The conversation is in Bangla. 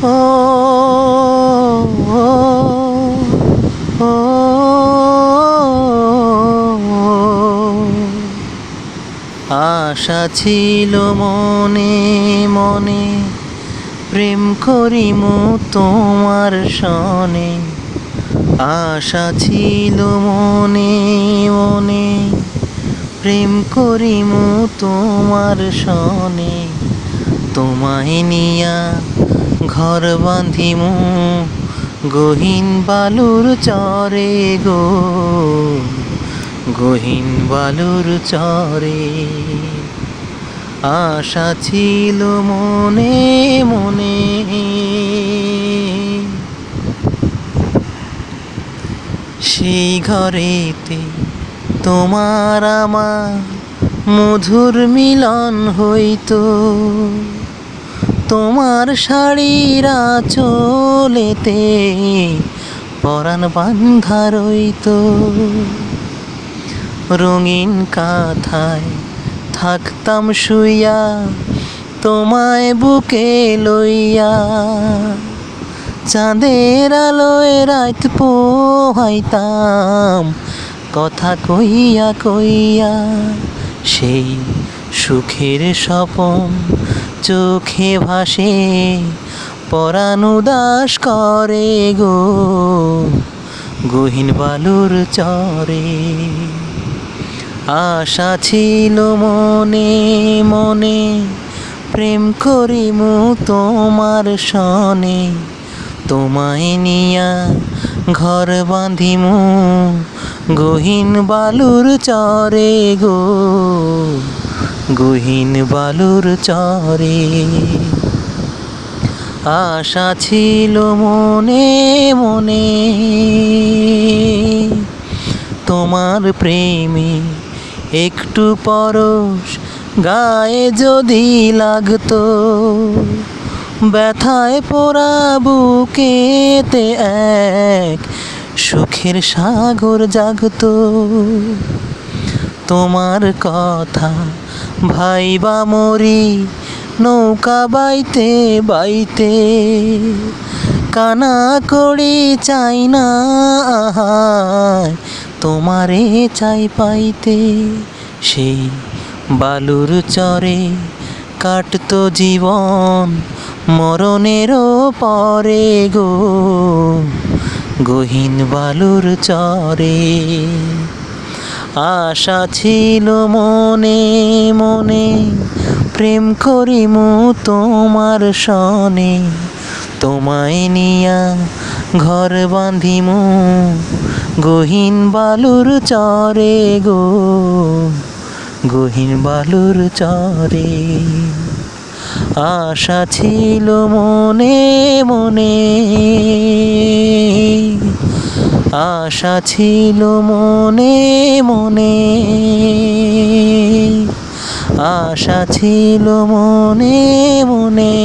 ও ও ও আশা ছিল মনে মনে, প্রেম করিমু তোমার সনে। আশা ছিল মনে মনে, প্রেম করিমু তোমার সনে। তোমায় নিয়া ঘর বাঁধিমু গহীন বালুর চরে গো, গহীন বালুর চরে। আশা ছিল মনে মনে। সেই ঘরেতে তোমার আমার মধুর মিলন হইতো, তোমার শাড়ির আঁচলেতে পরাণ বান্ধা রইতো। রঙিন কাঁথায় থাকতাম শুইয়া তোমায় বুকে লইয়া, চাঁদের আলোয় রাত পোহাইতাম কথা কইয়া কইয়া। সেই সুখের স্বপন চোখে ভাসে পরাণ উদাস করে গো, গহীন বালুর চরে। আশা ছিল মনে মনে, প্রেম করিমু তোমার সনে। তোমায় নিয়া ঘর বাঁধিমু গহীন বালুর চরে গো, গহীন বালুর চরে। আশা ছিল মনে মনে, তোমার প্রেমে একটু পরশ গায়ে যদি লাগতো, ব্যথায় পোড়া বুকেতে এক সুখের সাগর জাগতো। তোমার কথা ভাইবা মরি নৌকা বাইতে বাইতে, কানা করি চাই না আহায় তোমারে চাই পাইতে। সেই বালুর চরে কাটতো জীবন মরণেরও পরে গো, গহীন বালুর চরে। আশা ছিল মনে মনে, প্রেম করিমু তোমার সনে। তোমায় নিয়া ঘর বাঁধিমু গহীন বালুর চরে গো, গহীন বালুর চরে। আশা ছিল মনে মনে, আশা ছিল মনে মনে, আশা ছিল মনে মনে।